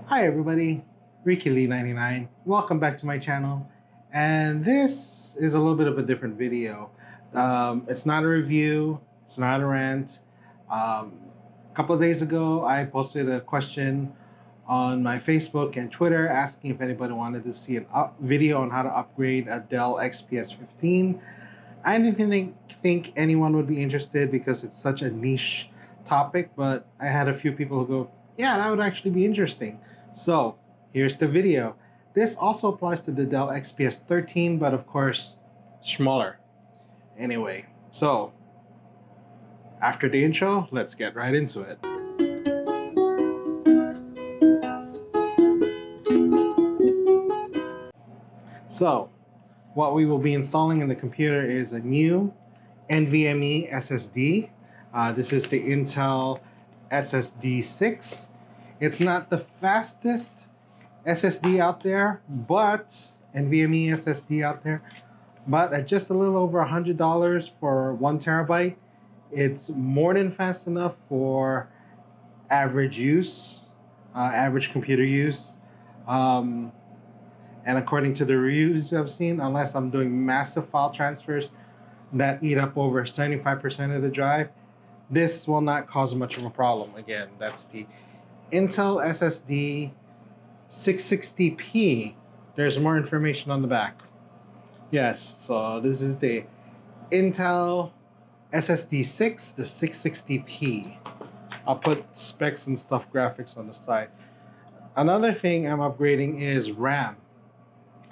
Hi everybody, RickyLee99. Welcome back to my channel. And this is a little bit of a different video. It's not a review, it's not a rant. A couple of days ago, I posted a question on my Facebook and Twitter asking if anybody wanted to see a video on how to upgrade a Dell XPS 15. I didn't think anyone would be interested because it's such a niche topic, but I had a few people who go, yeah, that would actually be interesting. So here's the video. This also applies to the Dell XPS 13, but of course, smaller. Anyway, so after the intro, let's get right into it. So what we will be installing in the computer is a new NVMe SSD. This is the Intel SSD 6. It's not the fastest SSD out there, but NVMe SSD out there, but at just a little over $100 for 1 terabyte, it's more than fast enough for average use, average computer use. And according to the reviews I've seen, unless I'm doing massive file transfers that eat up over 75% of the drive, this will not cause much of a problem. Again, that's the Intel SSD 660p. There's more information on the back. Yes, so this is the Intel SSD 6, the 660p. I'll put specs and stuff, graphics on the side. Another thing I'm upgrading is RAM.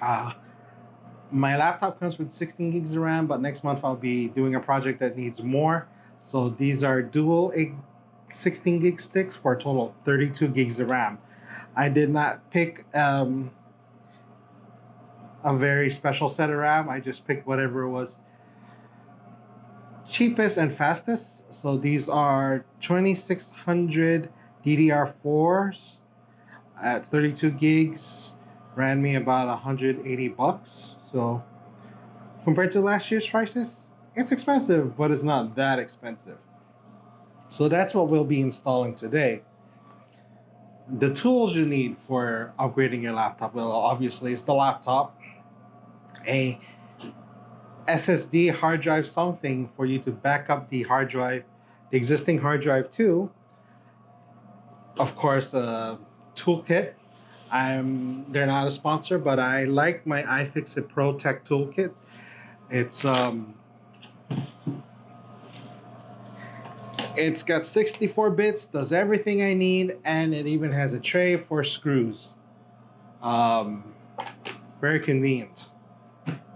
My laptop comes with 16 gigs of RAM, but next month I'll be doing a project that needs more. So these are dual 16 gig sticks for a total of 32 gigs of RAM. I did not pick a very special set of RAM. I just picked whatever was cheapest and fastest. So these are 2600 DDR4s at 32 gigs. Ran me about 180 bucks. So compared to last year's prices, it's expensive, but it's not that expensive. So that's what we'll be installing today. The tools you need for upgrading your laptop, well, obviously it's the laptop, a SSD hard drive, something for you to back up the hard drive, the existing hard drive to. Of course, a toolkit. They're not a sponsor, but I like my iFixit Pro Tech toolkit. It's got 64 bits, does everything I need, and it even has a tray for screws. Very convenient.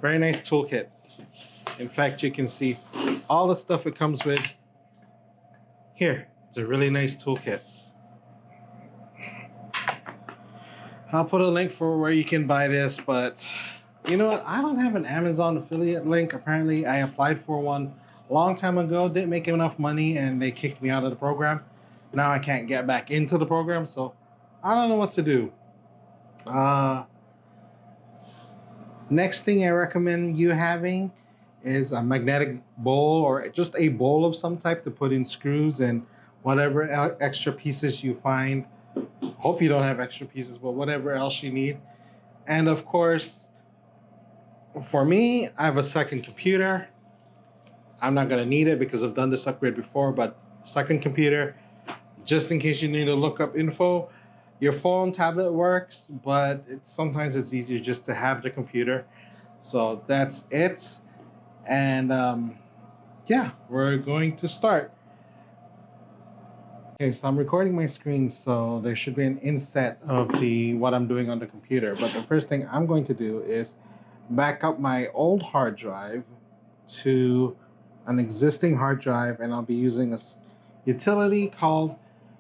Very nice toolkit. In fact, you can see all the stuff it comes with here. It's a really nice toolkit. I'll put a link for where you can buy this, but you know what? I don't have an Amazon affiliate link. Apparently, I applied for one a long time ago, didn't make enough money, and they kicked me out of the program. Now I can't get back into the program, so I don't know what to do. Next thing I recommend you having is a magnetic bowl, or just a bowl of some type to put in screws and whatever extra pieces you find. Hope you don't have extra pieces, but whatever else you need. And of course, for me, I have a second computer. I'm not going to need it because I've done this upgrade before, but second computer, just in case you need to look up info. Your phone, tablet works, but sometimes it's easier just to have the computer. So that's it. And yeah, we're going to start. Okay, so I'm recording my screen, so there should be an inset of what I'm doing on the computer. But the first thing I'm going to do is back up my old hard drive to an existing hard drive, and I'll be using a utility called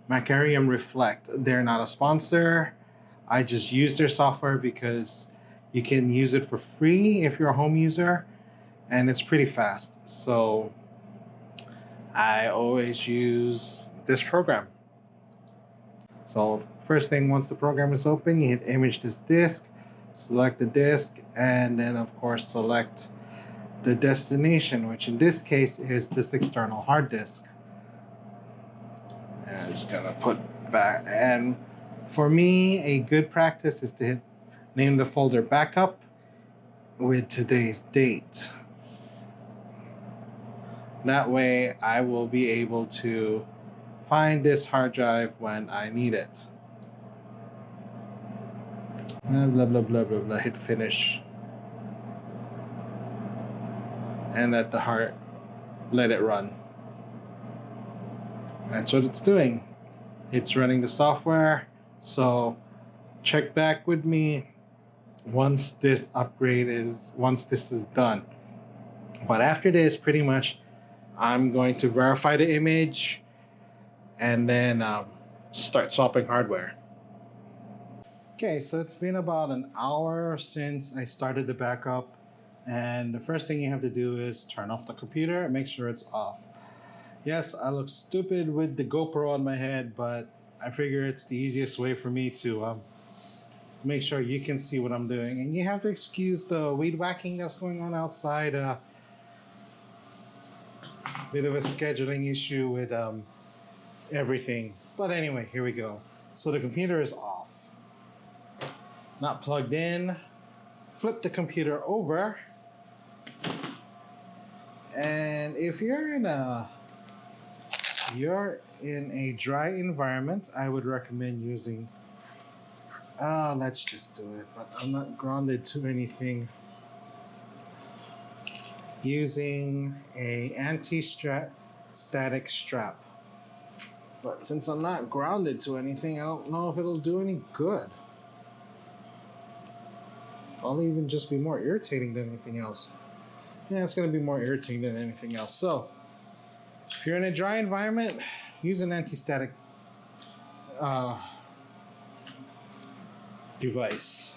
Macarium Reflect. They're not a sponsor. I just use their software because you can use it for free if you're a home user, and it's pretty fast. So I always use this program. So first thing, once the program is open, you hit image this disk, select the disk, and then of course select the destination, which in this case is this external hard disk. And I'm just gonna put back, and For me, a good practice is to name the folder backup with today's date. That way, I will be able to find this hard drive when I need it. Blah, blah, blah, blah, blah, blah. Hit finish. And let it run. That's what it's doing. It's running the software. So check back with me once this is done. But after this, pretty much, I'm going to verify the image and then start swapping hardware. Okay, so it's been about an hour since I started the backup, and the first thing you have to do is turn off the computer and make sure it's off. Yes, I look stupid with the GoPro on my head, but I figure it's the easiest way for me to make sure you can see what I'm doing. And you have to excuse the weed whacking that's going on outside. Bit of a scheduling issue with everything. But anyway, here we go. So the computer is off. Not plugged in. Flip the computer over. And if you're in a dry environment, I would recommend using let's just do it, but I'm not grounded to anything. Using a anti-static strap. But since I'm not grounded to anything, I don't know if it'll do any good. I'll even just be more irritating than anything else. Yeah, it's going to be more irritating than anything else. So, if you're in a dry environment, use an anti-static device.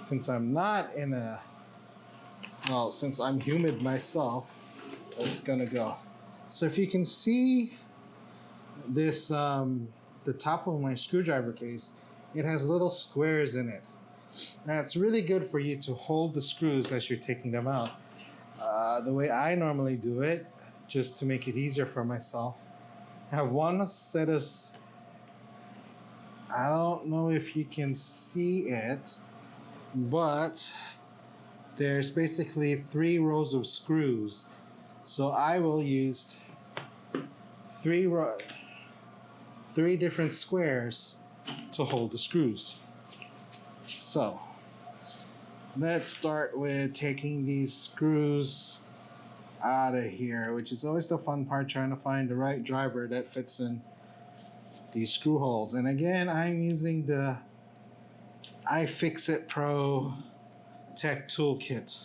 Since I'm not in a since I'm humid myself, it's gonna go. So if you can see this, the top of my screwdriver case, it has little squares in it. Now it's really good for you to hold the screws as you're taking them out. The way I normally do it, just to make it easier for myself, I have one set of, I don't know if you can see it, but there's basically 3 rows of screws. So I will use 3 different squares to hold the screws. So let's start with taking these screws out of here, which is always the fun part, trying to find the right driver that fits in these screw holes. And again, I'm using the iFixit Pro Tech Toolkit.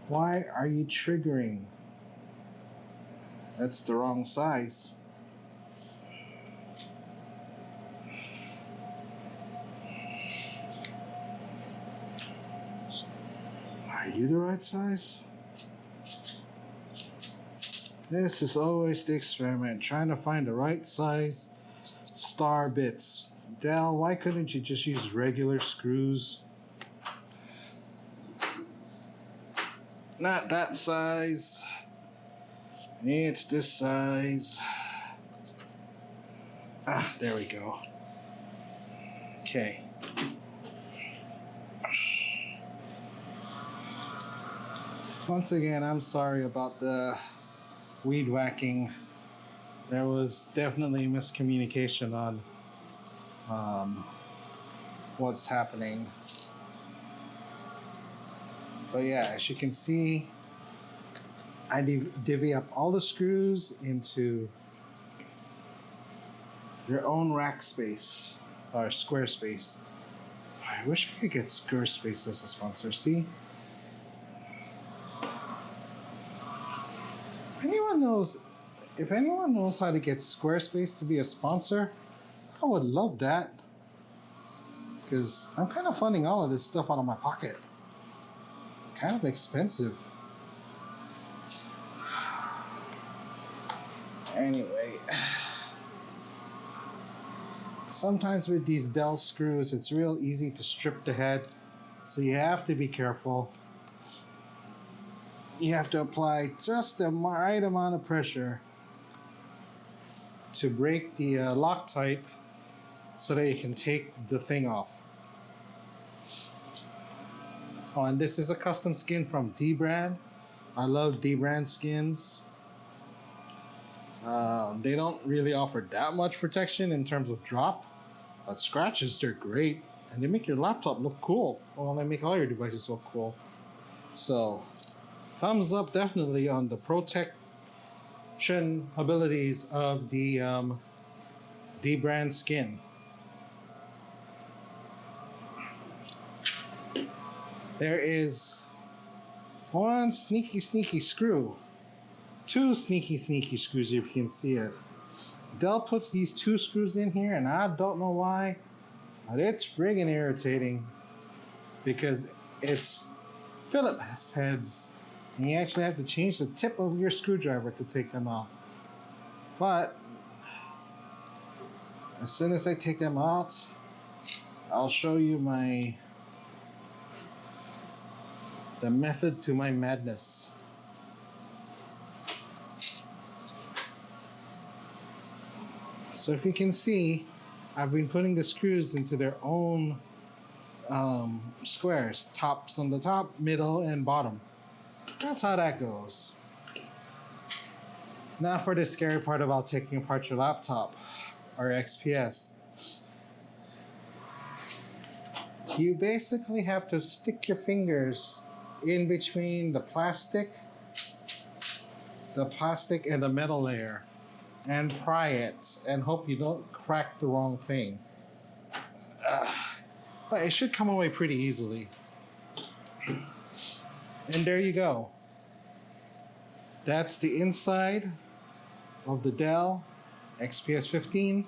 Why are you triggering? That's the wrong size. Are you the right size? This is always the experiment, trying to find the right size star bits. Dell, why couldn't you just use regular screws? Not that size. It's this size. Ah, there we go. Okay. Once again, I'm sorry about the weed whacking. There was definitely miscommunication on what's happening. But yeah, as you can see, I divvy up all the screws into their own rack space or square space. I wish I could get Squarespace as a sponsor. See? If anyone knows how to get Squarespace to be a sponsor, I would love that. Because I'm kind of funding all of this stuff out of my pocket. It's kind of expensive. Anyway. Sometimes with these Dell screws, it's real easy to strip the head. So you have to be careful. You have to apply just the right amount of pressure. to break the Loctite so that you can take the thing off. Oh, and this is a custom skin from D brand. I love D brand skins. They don't really offer that much protection in terms of drop, but scratches, they're great, and they make your laptop look cool. Well, they make all your devices look cool. So, thumbs up definitely on the protection abilities of the D brand skin. There is one sneaky screw. Two sneaky screws, if you can see it. Dell puts these two screws in here, and I don't know why, but it's friggin' irritating because it's Phillips heads, and you actually have to change the tip of your screwdriver to take them out. But as soon as I take them out, I'll show you the method to my madness. So if you can see, I've been putting the screws into their own squares, tops on the top, middle, and bottom. That's how that goes. Now for the scary part about taking apart your laptop or XPS. You basically have to stick your fingers in between the plastic and the metal layer and pry it and hope you don't crack the wrong thing. But it should come away pretty easily. And there you go. That's the inside of the Dell XPS 15.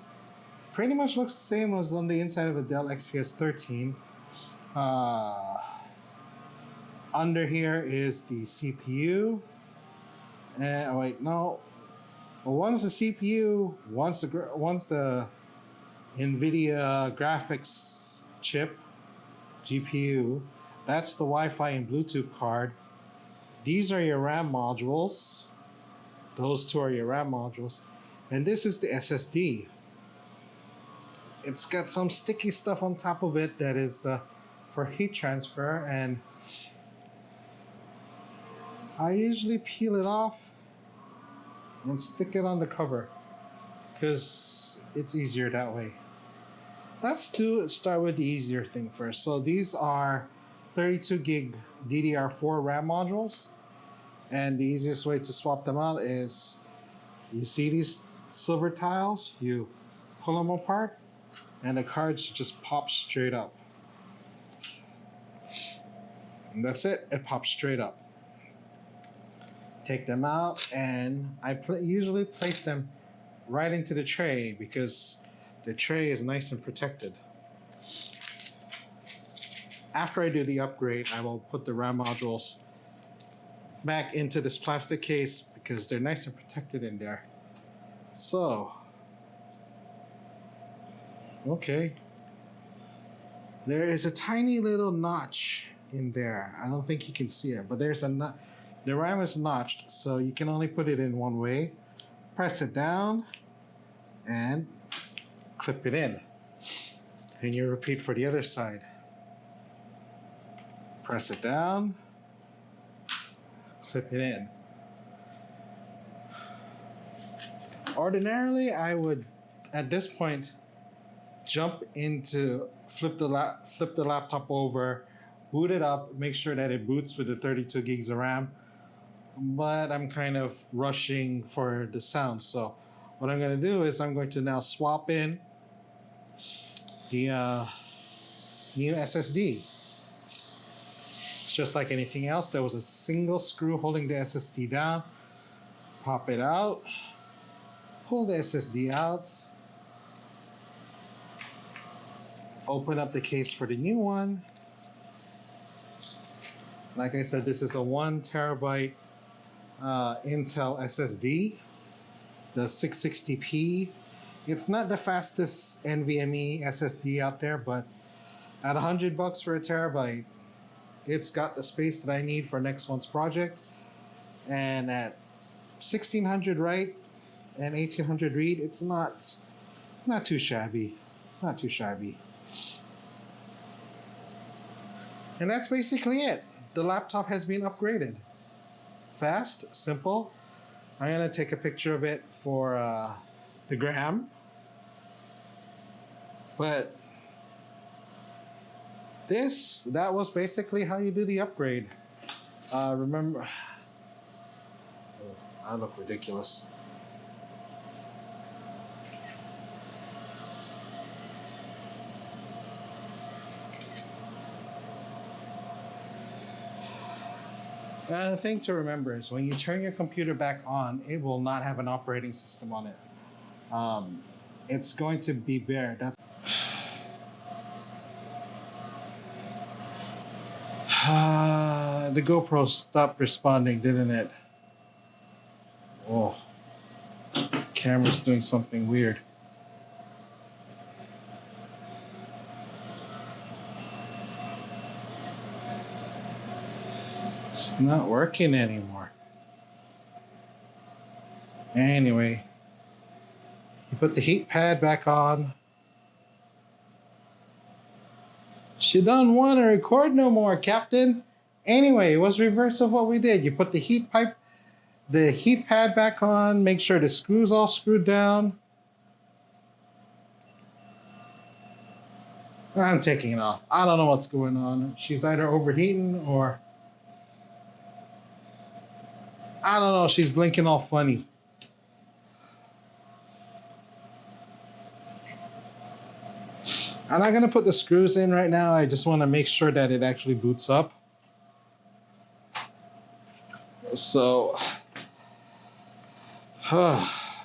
Pretty much looks the same as on the inside of a Dell XPS 13. Under here is the CPU. And wait, no. Well, one's the CPU, one's the NVIDIA graphics chip, GPU. That's the Wi-Fi and Bluetooth card. These are your RAM modules. Those two are your RAM modules. And this is the SSD. It's got some sticky stuff on top of it that is for heat transfer, and I usually peel it off and stick it on the cover because it's easier that way. Let's start with the easier thing first. So these are 32 gig DDR4 RAM modules, and the easiest way to swap them out is you see these silver tiles, you pull them apart and the cards just pop straight up. And that's it, it pops straight up. Take them out, and I usually place them right into the tray because the tray is nice and protected. After I do the upgrade, I will put the RAM modules back into this plastic case because they're nice and protected in there. So, okay. There is a tiny little notch in there. I don't think you can see it, but there's a notch. The RAM is notched, so you can only put it in one way. Press it down and clip it in. And you repeat for the other side. Press it down, clip it in. Ordinarily, I would, at this point, jump into flip the laptop over, boot it up, make sure that it boots with the 32 gigs of RAM. But I'm kind of rushing for the sound, so what I'm going to do is I'm going to now swap in the new SSD. It's just like anything else. There was a single screw holding the SSD down. Pop it out, pull the SSD out, open up the case for the new one. Like I said, this is a 1 terabyte Intel SSD, the 660p. It's not the fastest NVMe SSD out there, but at $100 for a terabyte, it's got the space that I need for next month's project. And at 1600, right, an 1800 read. It's not too shabby. Not too shabby. And that's basically it. The laptop has been upgraded. Fast, simple. I'm gonna take a picture of it for the gram. But that was basically how you do the upgrade. Remember, oh, I look ridiculous. The thing to remember is when you turn your computer back on, it will not have an operating system on it. It's going to be bare. That's the GoPro stopped responding, didn't it? Oh, camera's doing something weird. It's not working anymore. Anyway, you put the heat pad back on. She don't want to record no more, Captain. Anyway, it was reverse of what we did. You put the heat pad back on, make sure the screws all screwed down. I'm taking it off. I don't know what's going on. She's either overheating or I don't know, she's blinking all funny. I'm not gonna put the screws in right now. I just want to make sure that it actually boots up. So,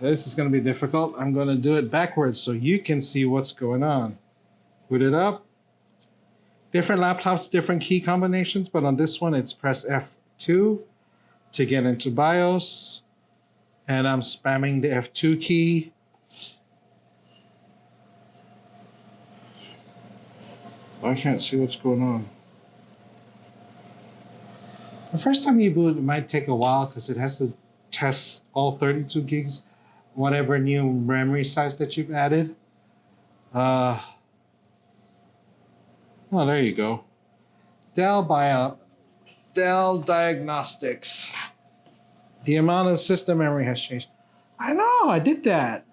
this is gonna be difficult. I'm gonna do it backwards so you can see what's going on. Boot it up. Different laptops, different key combinations, but on this one, it's press F2 to get into BIOS. And I'm spamming the F2 key. I can't see what's going on. The first time you boot, it might take a while because it has to test all 32 gigs, whatever new memory size that you've added. Oh, there you go. Dell Diagnostics. The amount of system memory has changed. I know, I did that.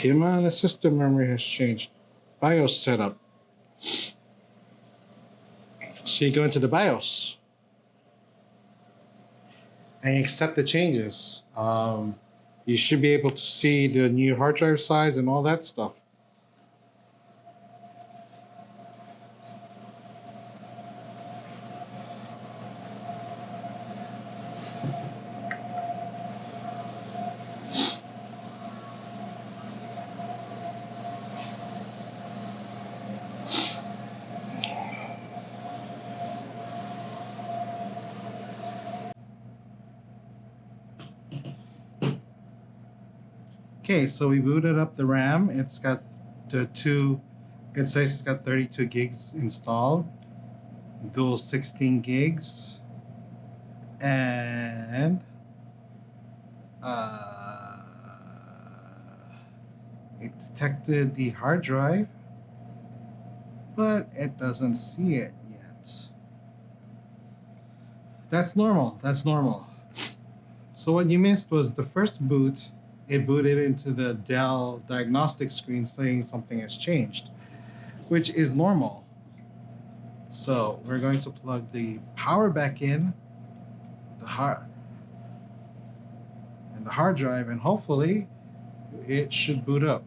The amount of system memory has changed. BIOS setup. So you go into the BIOS and you accept the changes. You should be able to see the new hard drive size and all that stuff. Okay, so we booted up the RAM. It's got it says it's got 32 gigs installed, dual 16 gigs, and it detected the hard drive, but it doesn't see it yet. That's normal, that's normal. So what you missed was the first boot. It booted into the Dell diagnostic screen saying something has changed, which is normal. So we're going to plug the power back in, the hard drive, and hopefully it should boot up.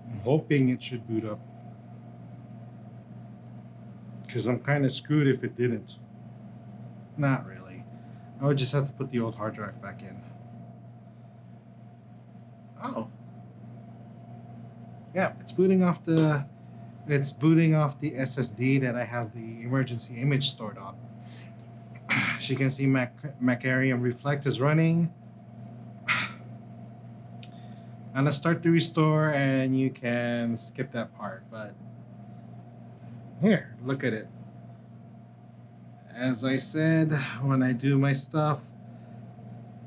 I'm hoping it should boot up, because I'm kind of screwed if it didn't. Not really. I would just have to put the old hard drive back in. Oh, yeah, it's booting off the SSD that I have the emergency image stored on. As you can see, Macarium Reflect is running. I'm gonna start the restore, and you can skip that part. But Here, look at it. As I said, when I do my stuff,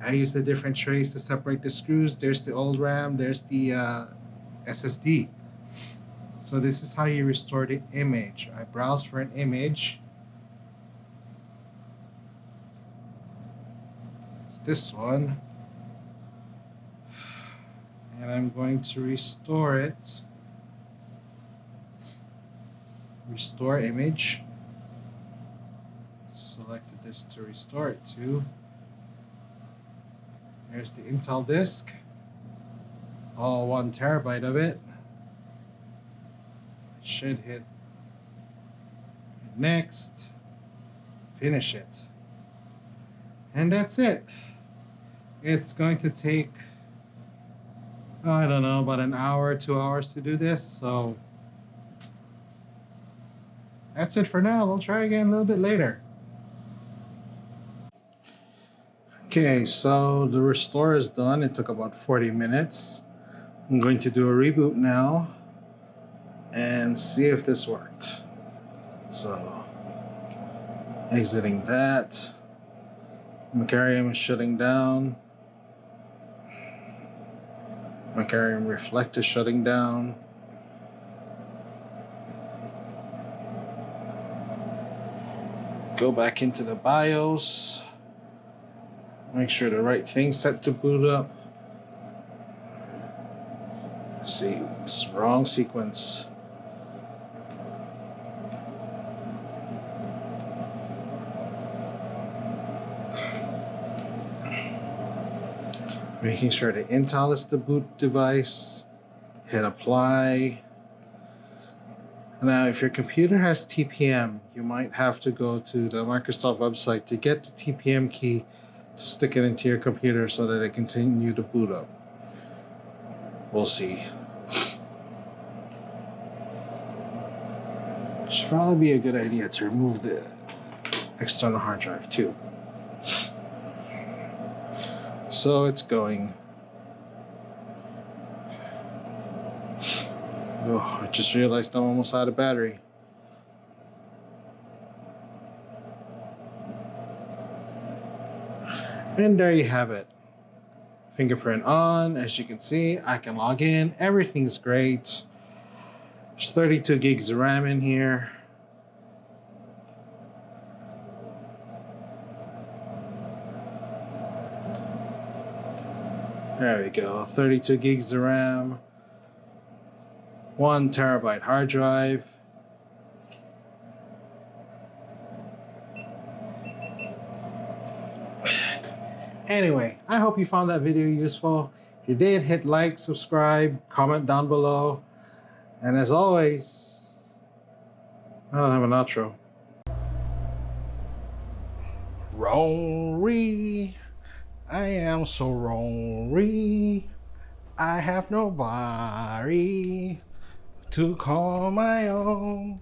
I use the different trays to separate the screws. There's the old RAM, there's the SSD. So this is how you restore the image. I browse for an image. It's this one. And I'm going to restore it. Restore image. Selected this to restore it to. There's the Intel disk. All 1 terabyte of it. Should hit next. Finish it. And that's it. It's going to take, I don't know, about an hour, 2 hours to do this. So that's it for now. We'll try again a little bit later. Okay, so the restore is done. It took about 40 minutes. I'm going to do a reboot now and see if this worked. So, exiting that. Macarium is shutting down. Macarium Reflect is shutting down. Go back into the BIOS. Make sure the right thing's set to boot up. Let's see, it's wrong sequence. Making sure the Intel is the boot device. Hit apply. Now, if your computer has TPM, you might have to go to the Microsoft website to get the TPM key to stick it into your computer so that it continue to boot up. We'll see. Should probably be a good idea to remove the external hard drive too. So it's going. Oh, I just realized I'm almost out of battery. And there you have it. Fingerprint on. As you can see, I can log in. Everything's great. There's 32 gigs of RAM in here. There we go. 32 gigs of RAM. 1 terabyte hard drive. Anyway, I hope you found that video useful. If you did, hit like, subscribe, comment down below. And as always, I don't have an outro. Wrong-ree. I am so wrong-ree. I have nobody to call my own.